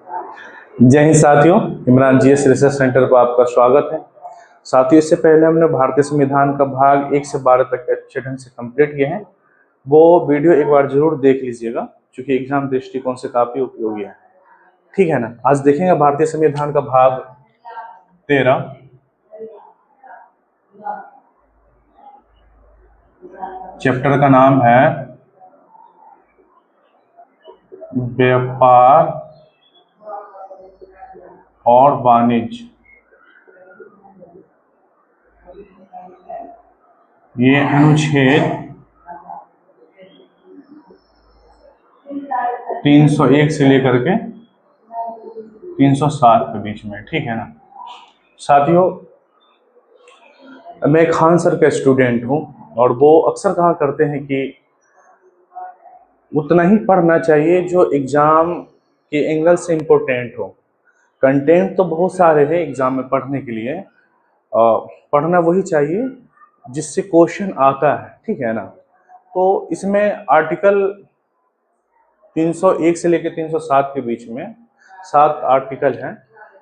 जय हिंद साथियों, Imran GS research centre पर आपका स्वागत है। साथियों, इससे पहले हमने भारतीय संविधान का भाग 1 से 12 तक अच्छे ढंग से कंप्लीट किए हैं। वो वीडियो एक बार जरूर देख लीजिएगा, क्योंकि एग्जाम दृष्टिकोण से काफी उपयोगी है। ठीक है ना। आज देखेंगे भारतीय संविधान का भाग 13। चैप्टर का नाम है व्यापार और वाणिज्य। ये अनुच्छेद 301 से लेकर के 307 के बीच में। ठीक है ना साथियों, मैं खान सर का स्टूडेंट हूँ और वो अक्सर कहा करते हैं कि उतना ही पढ़ना चाहिए जो एग्जाम के एंगल से इम्पोर्टेंट हो। कंटेंट तो बहुत सारे हैं एग्जाम में पढ़ने के लिए, पढ़ना वही चाहिए जिससे क्वेश्चन आता है। ठीक है ना। तो इसमें आर्टिकल 301 से लेकर 307 के बीच में 7 आर्टिकल हैं,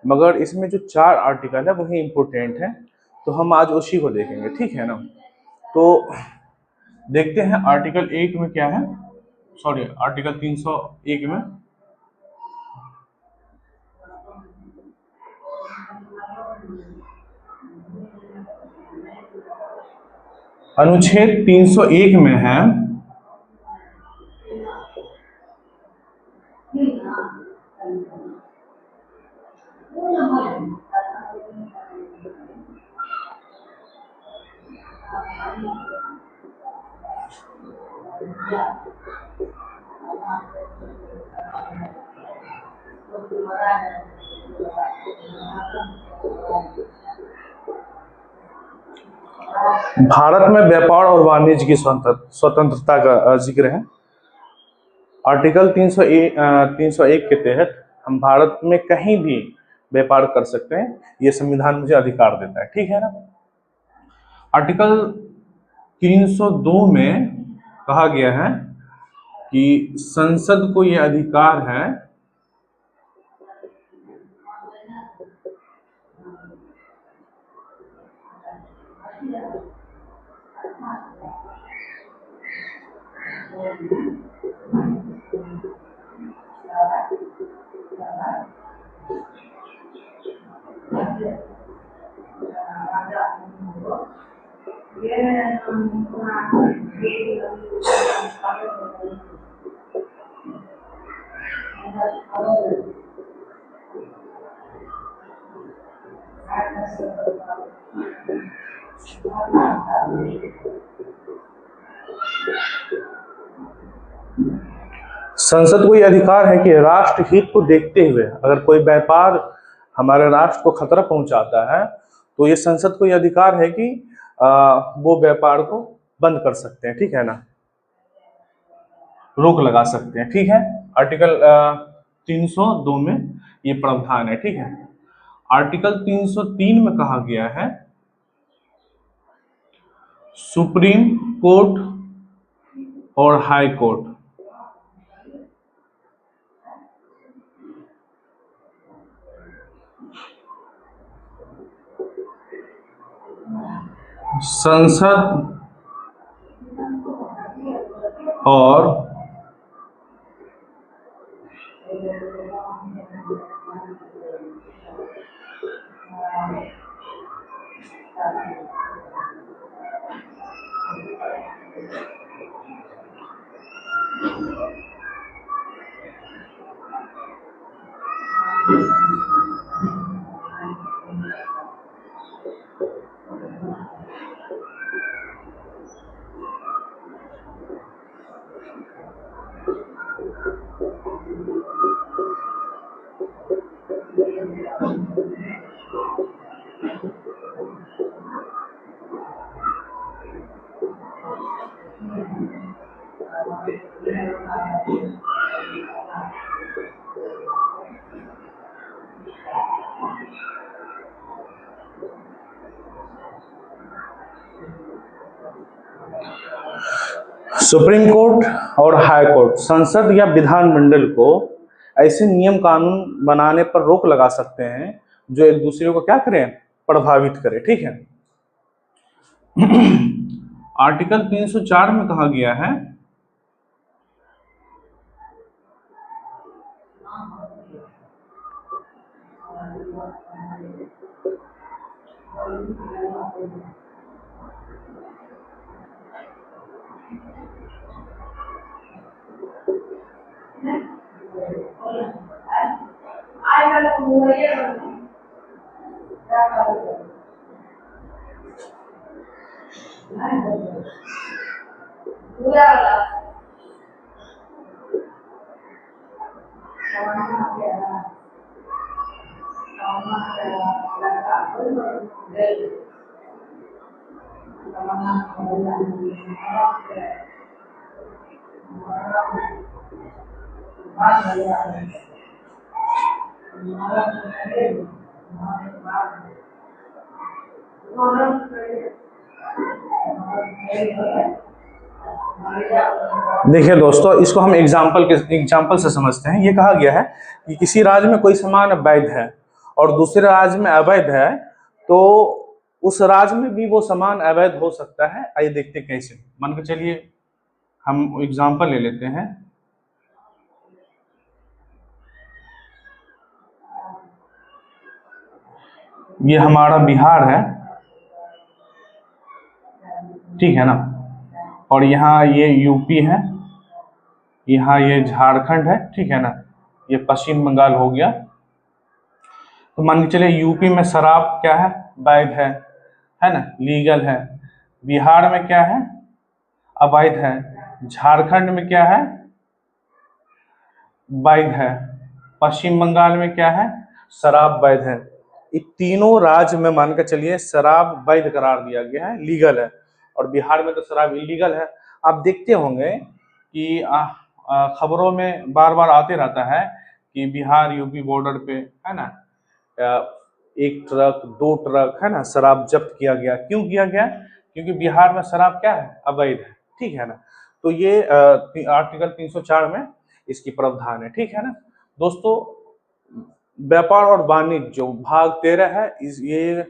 मगर इसमें जो 4 आर्टिकल है वही इम्पोर्टेंट है, तो हम आज उसी को देखेंगे। ठीक है ना। तो देखते हैं आर्टिकल 1 में क्या है, सॉरी आर्टिकल 301 में अनुच्छेद 301 में है भारत में व्यापार और वाणिज्य की स्वतंत्रता का जिक्र है। आर्टिकल 301 के तहत हम भारत में कहीं भी व्यापार कर सकते हैं, ये संविधान मुझे अधिकार देता है। ठीक है ना। आर्टिकल 302 में कहा गया है कि संसद को यह अधिकार है संसद को यह अधिकार है कि राष्ट्र हित को देखते हुए अगर कोई व्यापार हमारे राष्ट्र को खतरा पहुंचाता है तो ये संसद को यह अधिकार है कि वो व्यापार को बंद कर सकते हैं। ठीक है ना, रोक लगा सकते हैं। ठीक है। आर्टिकल 302 में ये प्रावधान है। ठीक है। आर्टिकल 303 में कहा गया है सुप्रीम कोर्ट और हाई कोर्ट संसद और सुप्रीम कोर्ट और हाई कोर्ट संसद या विधानमंडल को ऐसे नियम कानून बनाने पर रोक लगा सकते हैं जो एक दूसरे को क्या करें, प्रभावित करें। ठीक है। आर्टिकल 304 में कहा गया है देखिए दोस्तों, इसको हम एग्जाम्पल से समझते हैं। ये कहा गया है कि किसी राज्य में कोई सामान वैध है और दूसरे राज्य में अवैध है, तो उस राज्य में भी वो सामान अवैध हो सकता है। आइए देखते हैं कैसे। मान के चलिए हम एग्जाम्पल ले लेते हैं। ये हमारा बिहार है, ठीक है ना, और यहाँ ये यूपी है, यहाँ ये झारखंड है, ठीक है ना, ये पश्चिम बंगाल हो गया। तो मान के चलिए यूपी में शराब क्या है, वैध है ना, लीगल है। बिहार में क्या है, अवैध है। झारखंड में क्या है, वैध है। पश्चिम बंगाल में क्या है, शराब वैध है। ये तीनों राज्य में मान के चलिए शराब वैध करार दिया गया है, लीगल है, और बिहार में तो शराब इलीगल है। आप देखते होंगे कि खबरों में बार बार आते रहता है कि बिहार यूपी बॉर्डर पे है ना, एक ट्रक 2 ट्रक है ना शराब जब्त किया गया। क्यों किया गया? क्योंकि बिहार में शराब क्या है, अवैध है, ठीक है ना। तो ये आर्टिकल 304 में इसकी प्रावधान है, ठीक है ना। दोस्तों, व्यापार और वाणिज्य जो भाग 13 है, ये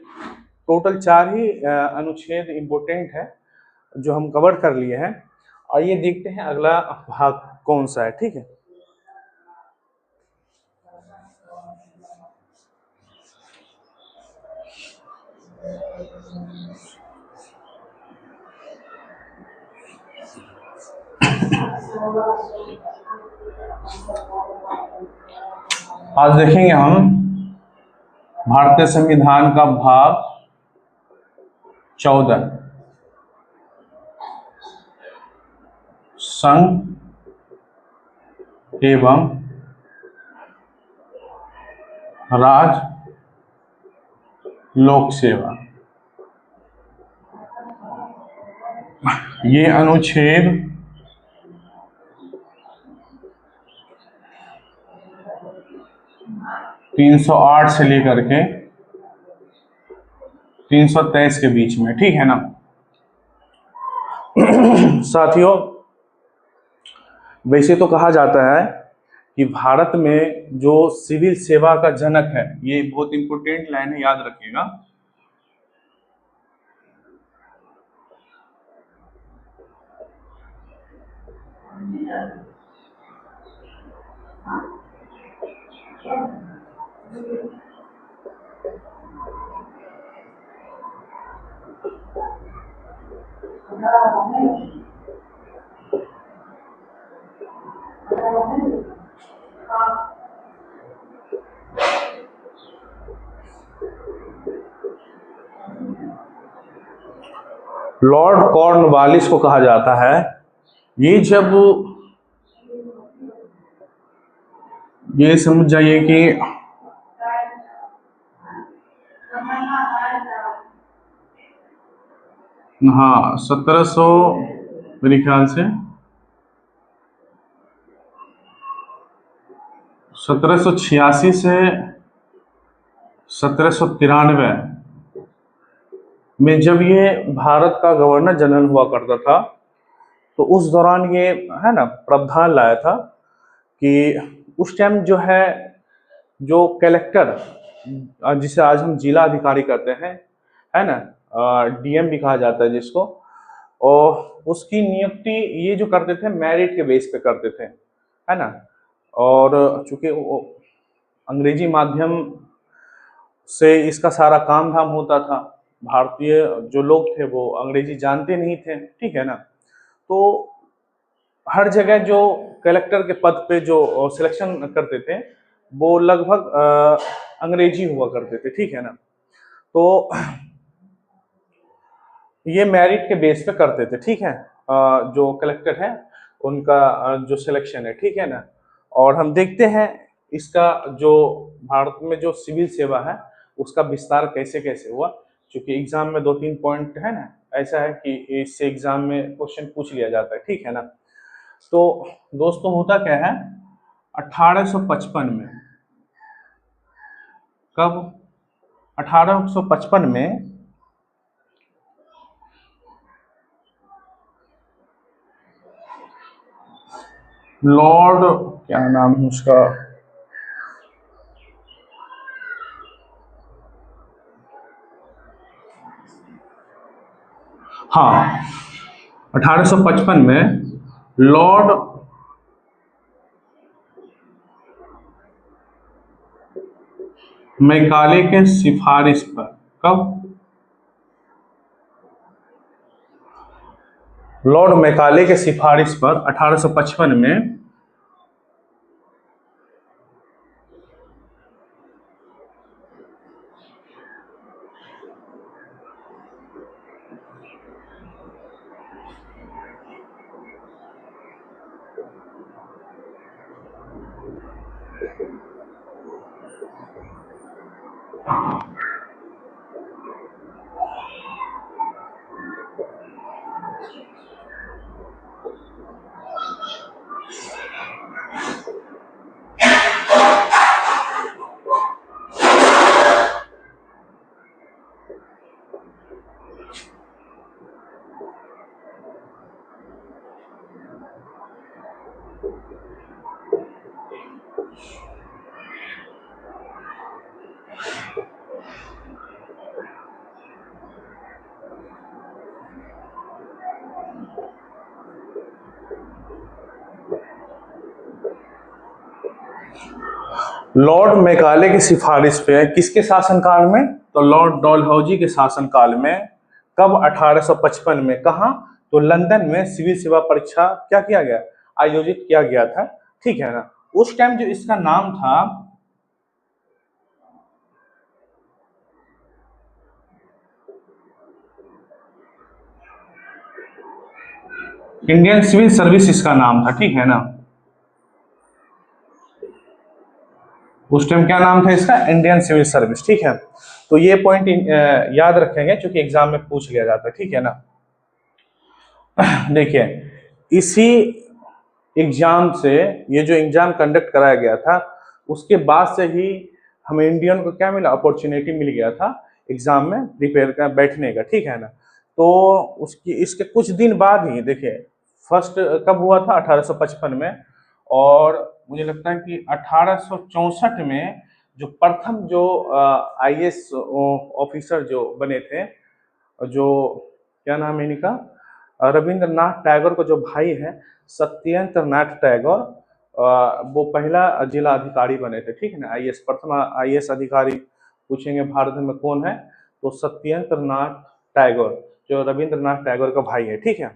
टोटल 4 ही अनुच्छेद इम्पोर्टेंट है जो हम कवर कर लिए हैं। और ये देखते हैं अगला भाग कौन सा है, ठीक है। आज देखेंगे हम भारतीय संविधान का भाग 14, संघ एवं राज्य लोक सेवा। ये अनुच्छेद 308 से लेकर के 323 के बीच में, ठीक है ना। साथियों, वैसे तो कहा जाता है कि भारत में जो सिविल सेवा का जनक है, ये बहुत इंपॉर्टेंट लाइन है, याद रखिएगा। लॉर्ड कॉर्नवालिस को कहा जाता है। ये जब ये समझ जाइए कि हाँ 1700 मेरे ख्याल से 1786 से 1793 में जब ये भारत का गवर्नर जनरल हुआ करता था, तो उस दौरान ये है ना प्रावधान लाया था कि उस टाइम जो है, जो कलेक्टर, जिसे आज हम जिला अधिकारी करते हैं, है ना, डीएम भी कहा जाता है जिसको, और उसकी नियुक्ति ये जो करते थे मेरिट के बेस पे करते थे, है ना। और चूंकि अंग्रेजी माध्यम से इसका सारा काम धाम होता था, भारतीय जो लोग थे वो अंग्रेजी जानते नहीं थे, ठीक है ना। तो हर जगह जो कलेक्टर के पद पे जो सिलेक्शन करते थे वो लगभग अंग्रेजी हुआ करते थे, ठीक है ना। तो ये मेरिट के बेस पे करते थे, ठीक है। जो कलेक्टर है उनका जो सिलेक्शन है, ठीक है ना। और हम देखते हैं इसका जो भारत में जो सिविल सेवा है उसका विस्तार कैसे कैसे हुआ, क्योंकि एग्जाम में 2-3 पॉइंट है ना, ऐसा है कि इससे एग्जाम में क्वेश्चन पूछ लिया जाता है, ठीक है ना। तो दोस्तों होता क्या है, 1855 में, कब, 1855 में लॉर्ड, क्या नाम है उसका, हाँ, 1855 में लॉर्ड मैकाले के सिफारिश पर, कब, लॉर्ड मैकाले के सिफारिश पर 1855 में लॉर्ड मैकाले की सिफारिश पे, किसके शासनकाल में, तो लॉर्ड डलहौजी के शासनकाल में, कब, 1855 में, कहा, तो लंदन में सिविल सेवा परीक्षा क्या किया गया, आयोजित किया गया था, ठीक है ना। उस टाइम जो इसका नाम था इंडियन सिविल सर्विस, इसका नाम था, ठीक है ना। उस टाइम क्या नाम था इसका, इंडियन सिविल सर्विस, ठीक है। तो ये पॉइंट याद रखेंगे क्योंकि एग्जाम में पूछ लिया जाता है, ठीक है ना। देखिए, इसी एग्जाम से, ये जो एग्जाम कंडक्ट कराया गया था उसके बाद से ही हमें इंडियन को क्या मिला, अपॉर्चुनिटी मिल गया था एग्जाम में प्रिपेयर कर बैठने का, ठीक है ना। तो उसकी इसके कुछ दिन बाद ही देखिए, फर्स्ट कब हुआ था, 1855 में, और मुझे लगता है कि 1864 में जो प्रथम जो आईएएस ऑफिसर जो बने थे, जो, क्या नाम है इनका, रविंद्रनाथ टैगोर को जो भाई है सत्येंद्र नाथ टैगोर, वो पहला जिला अधिकारी बने थे, ठीक है ना। आईएएस, प्रथम आईएएस अधिकारी पूछेंगे भारत में कौन है, तो सत्येंद्र नाथ टैगोर, जो रविंद्रनाथ टैगोर का भाई है, ठीक है।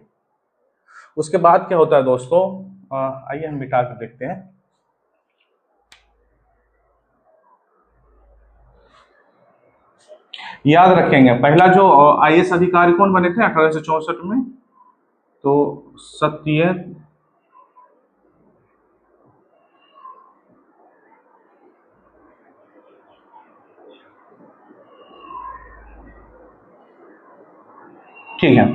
उसके बाद क्या होता है दोस्तों, आइए हम मिटा कर देखते हैं। याद रखेंगे पहला जो आईएएस अधिकारी कौन बने थे 1864 में, तो सत्य, ठीक है।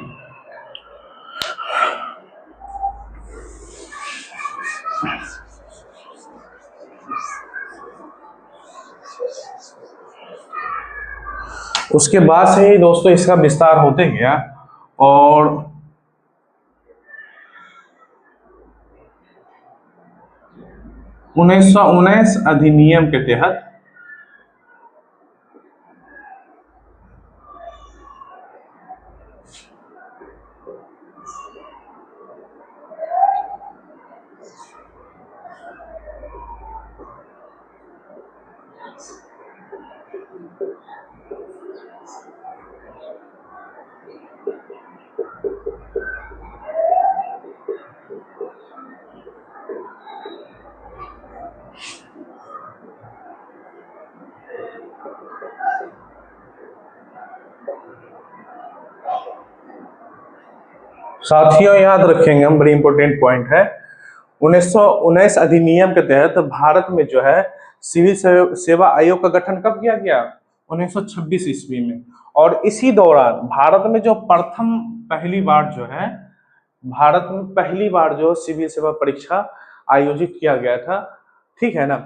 उसके बाद से ही दोस्तों इसका विस्तार होते गया, और 1919 अधिनियम के तहत साथियों याद रखेंगे हम, बड़ी इंपॉर्टेंट पॉइंट है। 1919 अधिनियम के तहत भारत में जो है सिविल सेवा आयोग का गठन कब किया गया? 1926 ईस्वी में। और इसी दौरान भारत में जो पहली बार जो है भारत में पहली बार जो सिविल सेवा परीक्षा आयोजित किया गया था, ठीक है ना।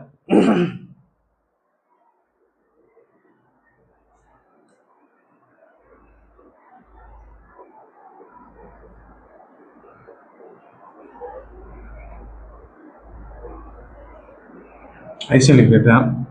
ऐसे लिख देते हैं हम।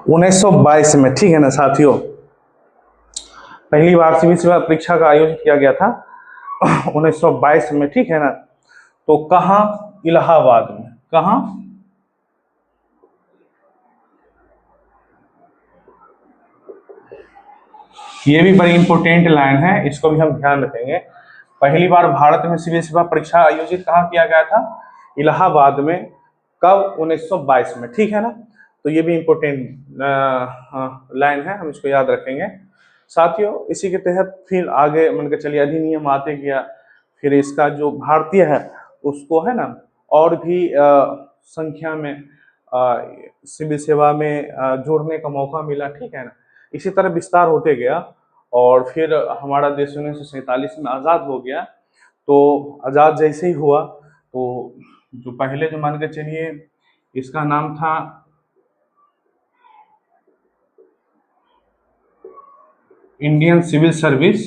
उन्नीस सौ 22 में, ठीक है ना साथियों, पहली बार सिविल सेवा परीक्षा का आयोजित किया गया था 1922 में, ठीक है ना। तो कहाँ? इलाहाबाद में। कहाँ? ये भी बड़ी इंपॉर्टेंट लाइन है, इसको भी हम ध्यान रखेंगे। पहली बार भारत में सिविल सेवा परीक्षा आयोजित कहाँ किया गया था? इलाहाबाद में। कब? 1922 में, ठीक है ना। तो ये भी इंपॉर्टेंट लाइन है, हम इसको याद रखेंगे। साथियों इसी के तहत फिर आगे मान के चलिए अधिनियम आते गया, फिर इसका जो भारतीय है उसको है ना और भी संख्या में सिविल सेवा में जोड़ने का मौका मिला, ठीक है ना। इसी तरह विस्तार होते गया और फिर हमारा देश 1947 में आज़ाद हो गया। तो आज़ाद जैसे ही हुआ तो जो पहले जो मान के चलिए इसका नाम था इंडियन सिविल सर्विस,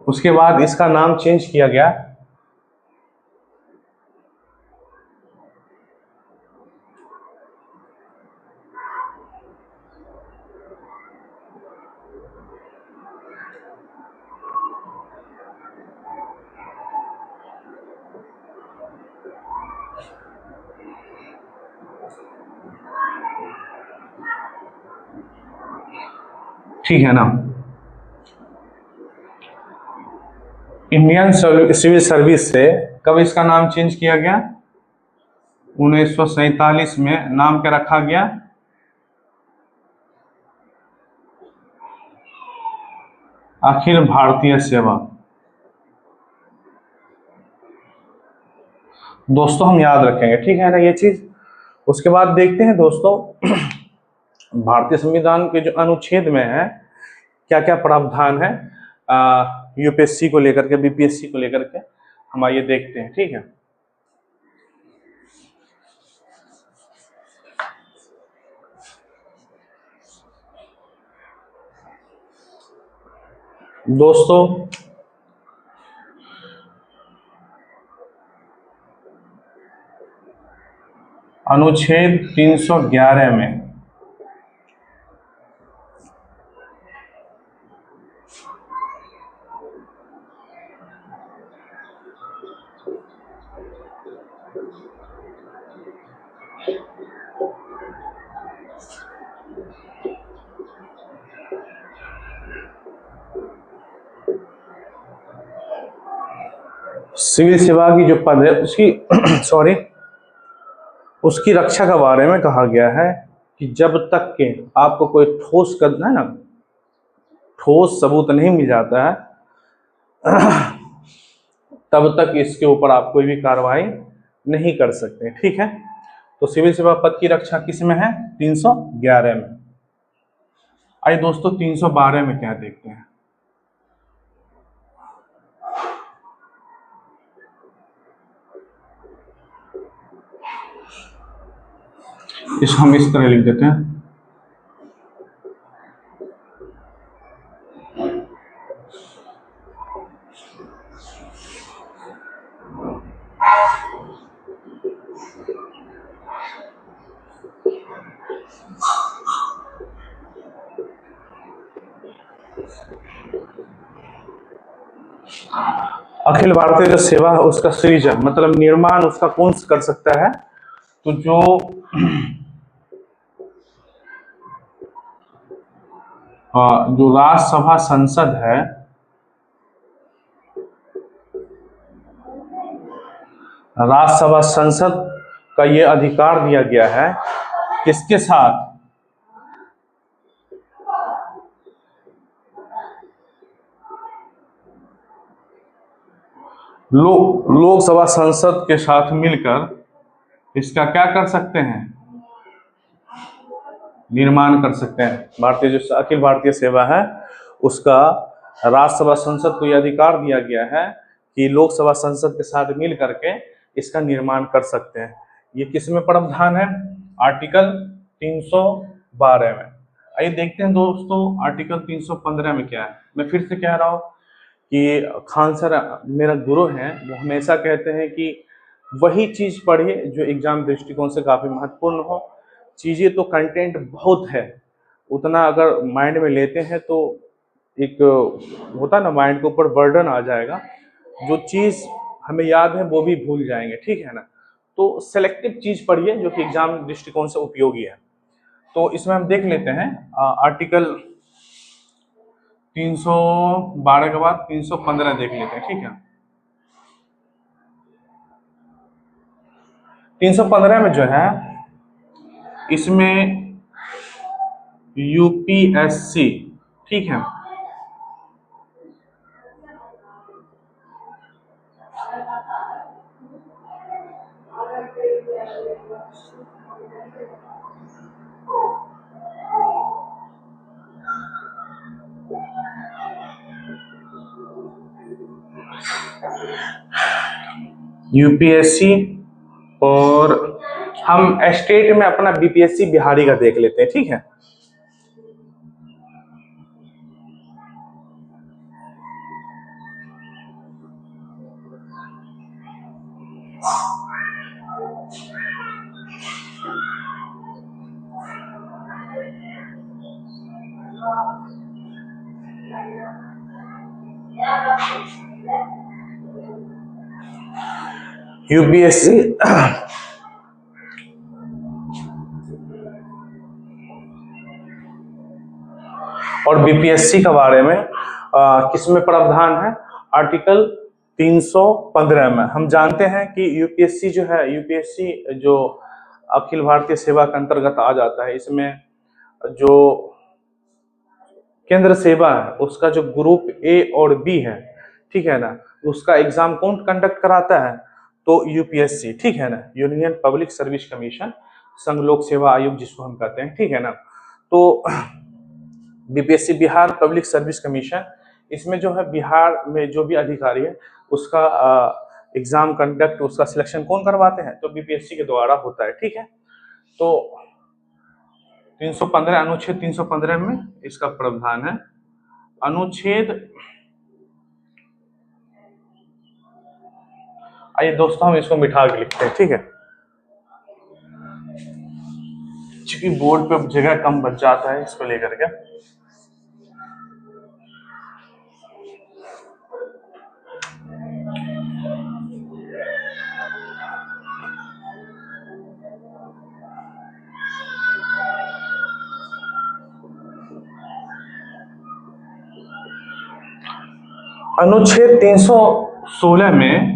उसके बाद इसका नाम चेंज किया गया ठीक है ना। इंडियन सिविल सर्विस से कब इसका नाम चेंज किया गया? 1947 में। नाम क्या रखा गया? अखिल भारतीय सेवा। दोस्तों हम याद रखेंगे, ठीक है ना ये चीज। उसके बाद देखते हैं दोस्तों भारतीय संविधान के जो अनुच्छेद में है क्या क्या प्रावधान है यूपीएससी को लेकर के, बीपीएससी को लेकर के, हम आइए देखते हैं, ठीक है। दोस्तों अनुच्छेद 311 में सिविल सेवा की जो पद है उसकी सॉरी उसकी रक्षा के बारे में कहा गया है कि जब तक के आपको कोई ठोस करना है ना, ठोस सबूत नहीं मिल जाता है तब तक इसके ऊपर आप कोई भी कार्रवाई नहीं कर सकते। ठीक है, तो सिविल सेवा पद की रक्षा किस में है? 311 में। आइए दोस्तों 312 में क्या देखते हैं। इसको हम इस तरह लिख देते हैं। अखिल भारतीय जो सेवा है उसका सृजन मतलब निर्माण उसका कौन कर सकता है? तो जो राज्यसभा संसद है, राज्यसभा संसद का ये अधिकार दिया गया है किसके साथ? लोकसभा संसद के साथ मिलकर इसका क्या कर सकते हैं? निर्माण कर सकते हैं। भारतीय जो अखिल भारतीय सेवा है उसका राज्यसभा संसद को यह अधिकार दिया गया है कि लोकसभा संसद के साथ मिल करके इसका निर्माण कर सकते हैं। ये किस में प्रावधान है? आर्टिकल 312 में। आइए देखते हैं दोस्तों आर्टिकल 315 में क्या है। मैं फिर से कह रहा हूँ कि खान सर मेरा गुरु हैं, वो हमेशा कहते हैं कि वही चीज पढ़िए जो एग्जाम दृष्टिकोण से काफी महत्वपूर्ण हो। चीजें तो कंटेंट बहुत है, उतना अगर माइंड में लेते हैं तो एक होता ना माइंड के ऊपर बर्डन आ जाएगा, जो चीज हमें याद है वो भी भूल जाएंगे। ठीक है ना, तो सेलेक्टिव चीज पढ़िए जो कि एग्जाम दृष्टिकोण से उपयोगी है। तो इसमें हम देख लेते हैं आर्टिकल 312 के बाद 315 देख लेते हैं। ठीक है, 315 में जो है इसमें यूपीएससी, ठीक है, यूपीएससी और हम स्टेट में अपना बीपीएससी बिहारी का देख लेते हैं। ठीक है, यूपीएससी और बीपीएससी के बारे में किसमें प्रावधान है? आर्टिकल 315 में। हम जानते हैं कि यूपीएससी जो है, यूपीएससी जो अखिल भारतीय सेवा के अंतर्गत आ जाता है, इसमें जो केंद्र सेवा है उसका जो ग्रुप ए और बी है, ठीक है ना, उसका एग्जाम कौन कंडक्ट कराता है? तो यूपीएससी। ठीक है ना, यूनियन पब्लिक सर्विस कमीशन, संघ लोक सेवा आयोग जिसको हम कहते हैं। ठीक है ना, तो BPSC Bihar public service commission, इसमें जो है बिहार में जो भी अधिकारी है उसका एग्जाम कंडक्ट, उसका सिलेक्शन कौन करवाते हैं? तो बीपीएससी के द्वारा होता है। ठीक है, तो 315 अनुच्छेद 315 में इसका प्रावधान है। अनुच्छेद, आइए दोस्तों हम इसको मिठा के लिखते हैं। ठीक है, क्योंकि बोर्ड पे जगह कम बच जाता है इसको लेकर के। अनुच्छेद 316 में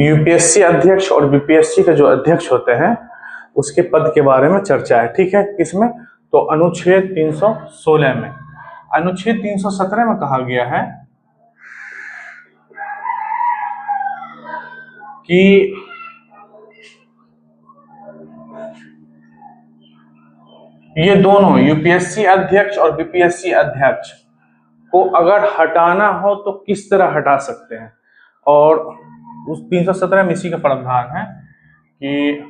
यूपीएससी अध्यक्ष और बीपीएससी के जो अध्यक्ष होते हैं उसके पद के बारे में चर्चा है, ठीक है। किसमें? तो अनुच्छेद 316 में। अनुच्छेद 317 में कहा गया है कि ये दोनों यूपीएससी अध्यक्ष और बीपीएससी अध्यक्ष को अगर हटाना हो तो किस तरह हटा सकते हैं, और उस 317 में इसी का प्रावधान है कि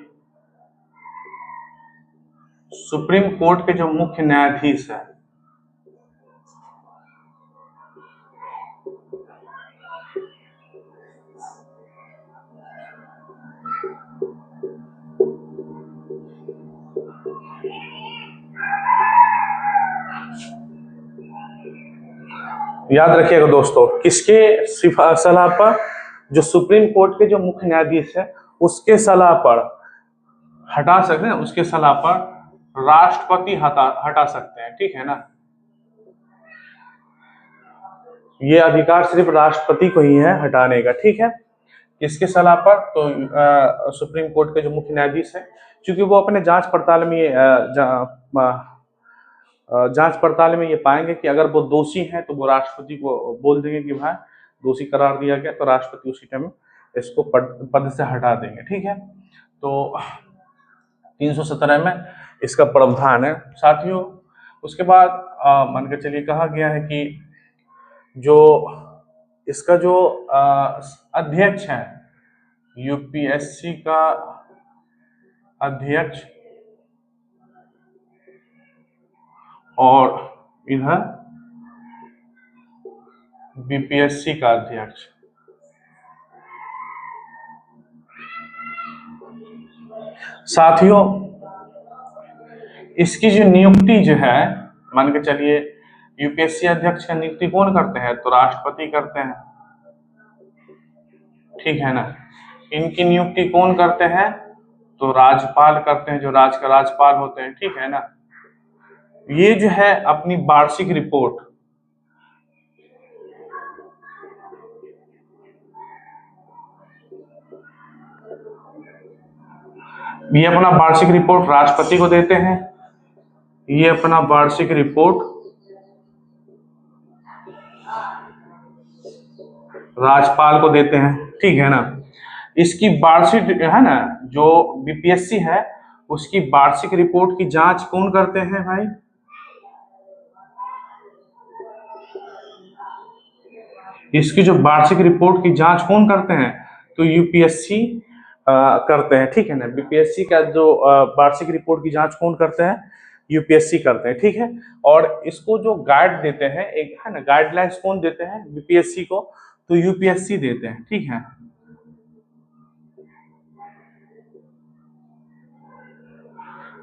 सुप्रीम कोर्ट के जो मुख्य न्यायाधीश है याद रखिएगा दोस्तों, किसके सलाह पर? जो सुप्रीम कोर्ट के जो मुख्य न्यायाधीश है उसके सलाह पर हटा सकते हैं, उसके सलाह पर राष्ट्रपति हटा सकते हैं, ठीक है ना। ये अधिकार सिर्फ राष्ट्रपति को ही है हटाने का, ठीक है। किसके सलाह पर? तो सुप्रीम कोर्ट के जो मुख्य न्यायाधीश है, क्योंकि वो अपने जांच पड़ताल में ये पाएंगे कि अगर वो दोषी हैं तो वो राष्ट्रपति को बोल देंगे कि भाई दोषी करार दिया गया, तो राष्ट्रपति उसी टाइम इसको पद से हटा देंगे, ठीक है। तो 317 में इसका प्रावधान है साथियों। उसके बाद मान के चलिए कहा गया है कि जो इसका जो अध्यक्ष है, यूपीएससी का अध्यक्ष और इधर बीपीएससी का अध्यक्ष, साथियों इसकी जो नियुक्ति जो है, मान के चलिए यूपीएससी अध्यक्ष का नियुक्ति कौन करते हैं? तो राष्ट्रपति करते हैं, ठीक है ना। इनकी नियुक्ति कौन करते हैं? तो राज्यपाल करते हैं, जो राज्य का राज्यपाल होते हैं, ठीक है ना। ये जो है अपनी वार्षिक रिपोर्ट, ये अपना वार्षिक रिपोर्ट राष्ट्रपति को देते हैं, ये अपना वार्षिक रिपोर्ट राज्यपाल को देते हैं, ठीक है ना। इसकी वार्षिक है ना, जो बीपीएससी है उसकी वार्षिक रिपोर्ट की जांच कौन करते हैं भाई? इसकी जो वार्षिक रिपोर्ट की जांच कौन करते हैं? तो यूपीएससी करते हैं, ठीक है ना। बीपीएससी का जो वार्षिक रिपोर्ट की जांच कौन करते हैं? यूपीएससी करते हैं, ठीक है। और इसको जो गाइड देते हैं, एक है ना गाइडलाइंस कौन देते हैं बीपीएससी को? तो यूपीएससी देते हैं, ठीक है।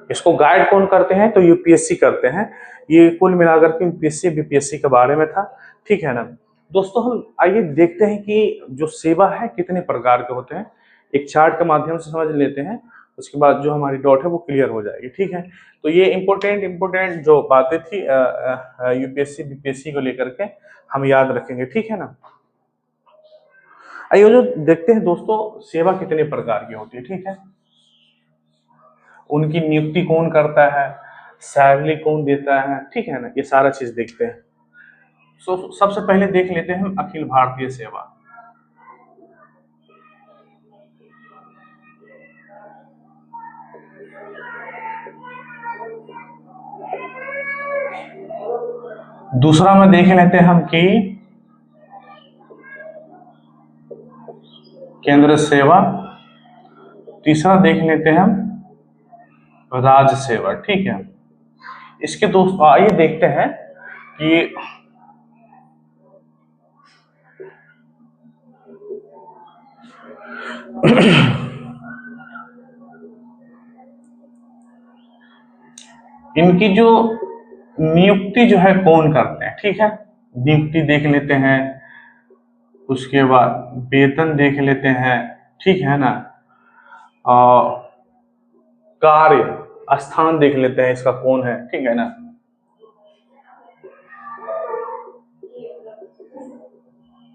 इसको गाइड कौन करते हैं? तो यूपीएससी करते हैं। ये कुल मिलाकर के यूपीएससी बीपीएससी के बारे में था, ठीक है ना। दोस्तों हम आइए देखते हैं कि जो सेवा है कितने प्रकार के होते हैं, एक चार्ट के माध्यम से समझ लेते हैं, उसके बाद जो हमारी डॉट है वो क्लियर हो जाएगी, ठीक है। तो ये इम्पोर्टेंट जो बातें थी यूपीएससी बीपीएससी को लेकर के हम याद रखेंगे, ठीक है ना। आइए जो देखते हैं दोस्तों सेवा कितने प्रकार की होती है, ठीक है। उनकी नियुक्ति कौन करता है, सैलरी कौन देता है, ठीक है ना, ये सारा चीज देखते हैं। सबसे पहले देख लेते हैं अखिल भारतीय सेवा। दूसरा में देख लेते हैं हम कि केंद्र सेवा। तीसरा देख लेते हैं हम राज्य सेवा, ठीक है। इसके दोस्तों आइए देखते हैं कि इनकी जो नियुक्ति जो है कौन करते हैं, ठीक है। नियुक्ति देख लेते हैं उसके बाद वेतन देख लेते हैं, ठीक है ना। और कार्य स्थान देख लेते हैं इसका कौन है, ठीक है ना।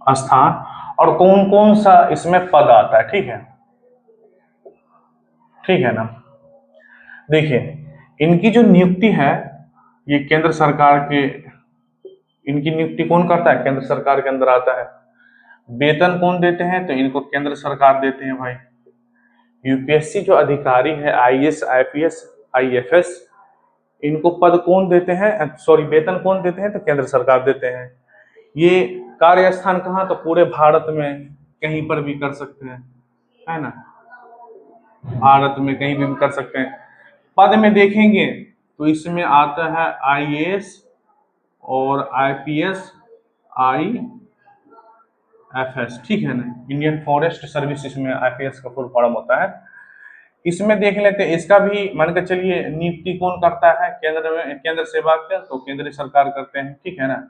स्थान और कौन कौन सा इसमें पद आता है, ठीक है, ठीक है ना। देखिए, इनकी जो नियुक्ति है ये केंद्र सरकार के, इनकी नियुक्ति कौन करता है, केंद्र सरकार के अंदर आता है। वेतन कौन देते हैं, तो इनको केंद्र सरकार देते हैं भाई। यूपीएससी जो अधिकारी है, आईएएस, आईपीएस, आईएफएस, इनको पद कौन देते हैं, सॉरी वेतन कौन देते हैं, तो केंद्र सरकार देते हैं। ये कार्य स्थान कहाँ, तो पूरे भारत में कहीं पर भी कर सकते हैं, है ना, भारत में कहीं भी कर सकते हैं। पद में देखेंगे तो इसमें आता है आईएएस और आईपीएस, आईएफएस, ठीक है ना। इंडियन फॉरेस्ट सर्विस इसमें आईपीएस का फुल फॉर्म होता है। इसमें देख लेते हैं, इसका भी मान के चलिए नियुक्ति कौन करता है, केंद्र में, केंद्र सेवा का तो केंद्र सरकार करते हैं, ठीक है ना।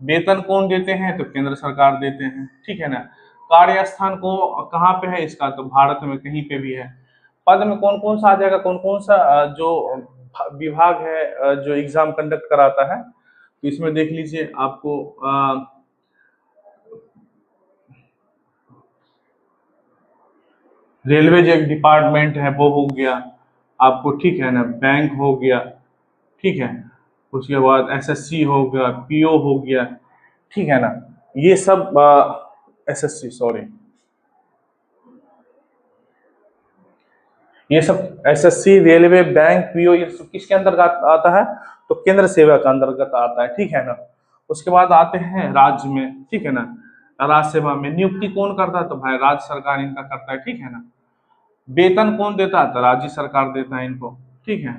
वेतन कौन देते हैं, तो केंद्र सरकार देते हैं, ठीक है ना। कार्य स्थान को कहाँ पे है इसका, तो भारत में कहीं पे भी है। पद में कौन कौन सा आ जाएगा, कौन कौन सा जो विभाग है जो एग्जाम कंडक्ट कराता है, तो इसमें देख लीजिए आपको रेलवे जो एक डिपार्टमेंट है वो हो गया आपको, ठीक है ना। बैंक हो गया, ठीक है। उसके बाद एसएससी हो गया, पीओ हो गया, ठीक है ना। ये सब एसएससी, सॉरी, ये सब एसएससी, रेलवे, बैंक, पीओ, ये सब किसके अंतर्गत आता है, तो केंद्र सेवा का अंतर्गत आता है, ठीक है ना। उसके बाद आते हैं राज्य में, ठीक है ना। राज्य सेवा में नियुक्ति कौन करता है, तो भाई राज्य सरकार इनका करता है, ठीक है ना। वेतन कौन देता है, तो राज्य सरकार देता है इनको, ठीक है।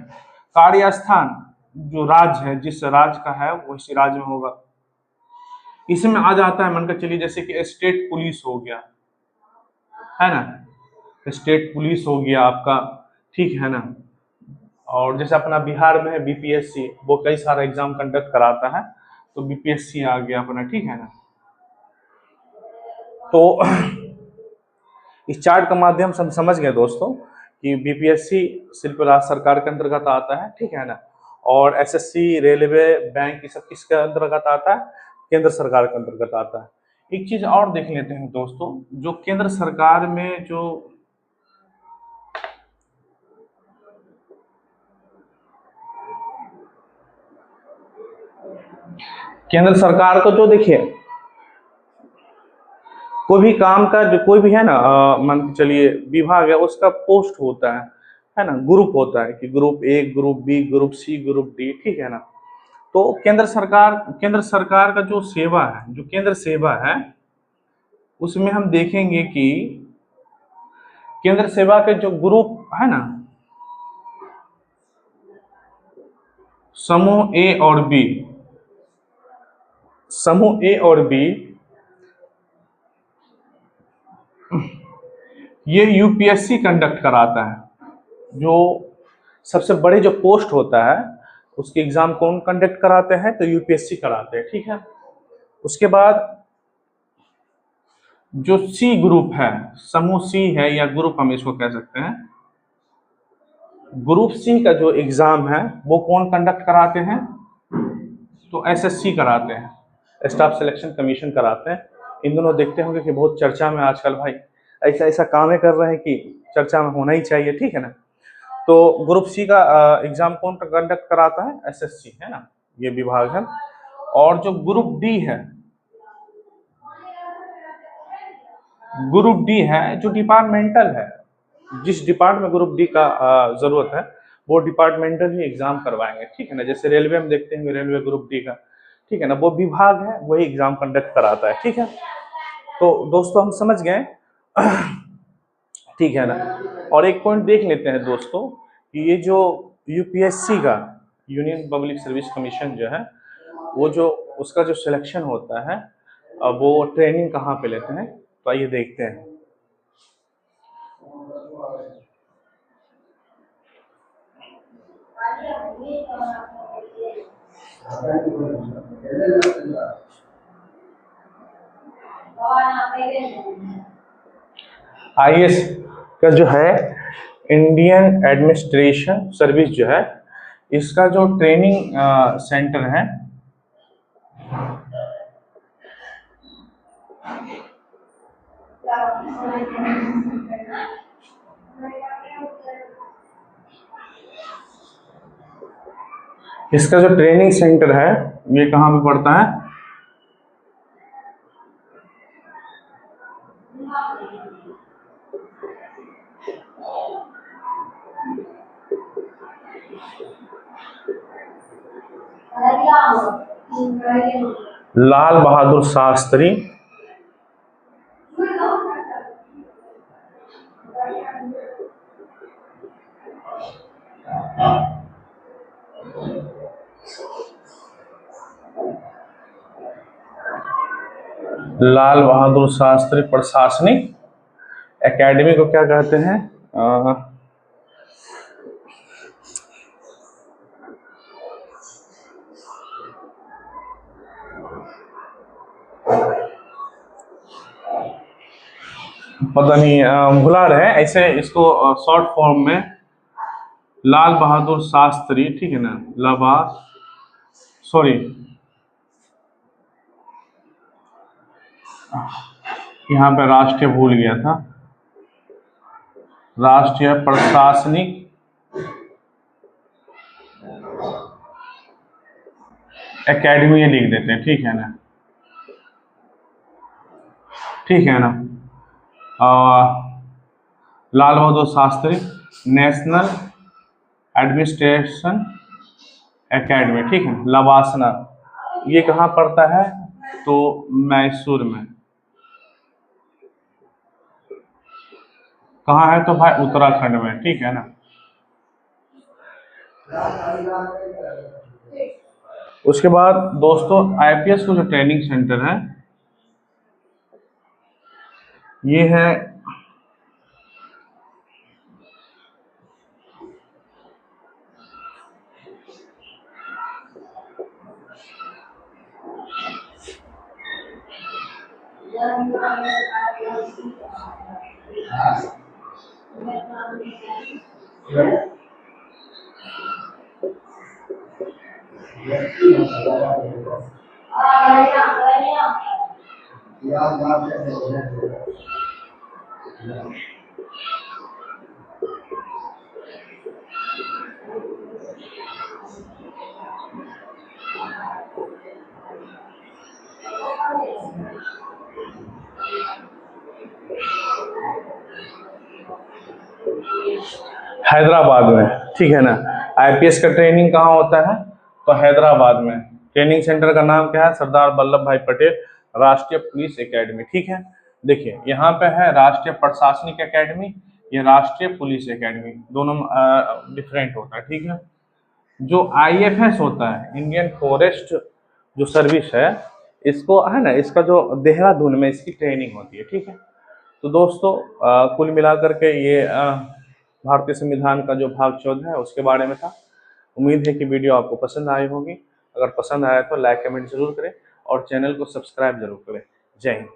कार्य स्थान जो राज्य है, जिस राज्य का है वो इसी राज्य में होगा। इसमें आ जाता है, मानकर चलिए जैसे कि स्टेट पुलिस हो गया, है ना, स्टेट पुलिस हो गया आपका, ठीक है ना। और जैसे अपना बिहार में है बीपीएससी, वो कई सारा एग्जाम कंडक्ट कराता है, तो बीपीएससी आ गया अपना, ठीक है ना। तो इस चार्ट के माध्यम से हम समझ गए दोस्तों कि बीपीएससी सिर्फ राज्य सरकार के अंतर्गत आता है, ठीक है ना। और एसएससी, रेलवे, बैंक, ये सब किसके अंतर्गत आता है, केंद्र सरकार के अंतर्गत आता है। एक चीज और देख लेते हैं दोस्तों, जो केंद्र सरकार में जो केंद्र सरकार को जो देखिए, कोई भी काम का जो कोई भी है ना, मान के चलिए विभाग है, उसका पोस्ट होता है ना, ग्रुप होता है कि group A, group B, group C, group D, ठीक है ना। तो केंद्र सरकार का जो सेवा है, जो केंद्र सेवा है, उसमें हम देखेंगे कि केंद्र सेवा के जो ग्रुप है ना, समूह ए और बी, समूह ए और बी, ये यूपीएससी कंडक्ट कराता है। जो सबसे बड़े जो पोस्ट होता है उसके एग्जाम कौन कंडक्ट कराते हैं, तो यूपीएससी कराते हैं, ठीक है। उसके बाद जो सी ग्रुप है, समूह सी है या ग्रुप हम इसको कह सकते हैं, ग्रुप सी का जो एग्जाम है वो कौन कंडक्ट कराते हैं, तो एसएससी कराते हैं, स्टाफ सिलेक्शन कमीशन कराते हैं। इन दोनों देखते होंगे कि बहुत चर्चा में आजकल भाई, ऐसा ऐसा काम कर रहे हैं कि चर्चा में होना ही चाहिए, ठीक है ना। तो ग्रुप सी का एग्जाम कौन कंडक्ट कराता है, एसएससी, है ना, ये विभाग है। और जो ग्रुप डी है, ग्रुप डी है जो डिपार्टमेंटल है, जिस डिपार्टमेंट में ग्रुप डी का जरूरत है वो डिपार्टमेंटल ही एग्जाम करवाएंगे, ठीक है ना। जैसे रेलवे में देखते हैं, रेलवे ग्रुप डी का, ठीक है ना, वो विभाग है वही एग्जाम कंडक्ट कराता है, ठीक है। तो दोस्तों हम समझ गए, ठीक है ना। और एक पॉइंट देख लेते हैं दोस्तों कि ये जो यूपीएससी का, यूनियन पब्लिक सर्विस कमीशन जो है, वो जो उसका जो सिलेक्शन होता है, वो ट्रेनिंग कहाँ पे लेते हैं, तो आइए देखते हैं। आईएएस का जो है इंडियन एडमिनिस्ट्रेशन सर्विस जो है, इसका जो ट्रेनिंग सेंटर है इसका जो ट्रेनिंग सेंटर है ये कहाँ पे पड़ता है? लाल बहादुर शास्त्री लाल बहादुर शास्त्री प्रशासनिक एकेडमी को क्या कहते हैं? पता नहीं, भुला रहे हैं, ऐसे इसको शॉर्ट फॉर्म में लाल बहादुर शास्त्री, ठीक है ना, सॉरी यहाँ पे राष्ट्रीय भूल गया था, राष्ट्रीय प्रशासनिक एकेडमी लिख देते हैं, ठीक है ना, ठीक है ना। Lal Bahadur Shastri national administration academy, ठीक है, लवासना, ये कहाँ पड़ता है? तो मैसूर में। कहाँ है? तो भाई उत्तराखंड में, ठीक है ना। उसके बाद दोस्तों आईपीएस का जो ट्रेनिंग सेंटर है ये है हैदराबाद में, ठीक है ना। आईपीएस का ट्रेनिंग कहाँ होता है? तो हैदराबाद में। ट्रेनिंग सेंटर का नाम क्या है? सरदार वल्लभ भाई पटेल राष्ट्रीय पुलिस एकेडमी, ठीक है। देखिए यहाँ पे है राष्ट्रीय प्रशासनिक एकेडमी, ये राष्ट्रीय पुलिस एकेडमी, दोनों डिफरेंट होता है, ठीक है। जो आईएफएस होता है इंडियन फॉरेस्ट जो सर्विस है, इसको है ना, इसका जो देहरादून में इसकी ट्रेनिंग होती है, ठीक है। तो दोस्तों कुल मिलाकर के ये भारतीय संविधान का जो भाग 14 है उसके बारे में था। उम्मीद है कि वीडियो आपको पसंद आई होगी। अगर पसंद आया तो लाइक कमेंट जरूर करें और चैनल को सब्सक्राइब जरूर करें। जय हिंद।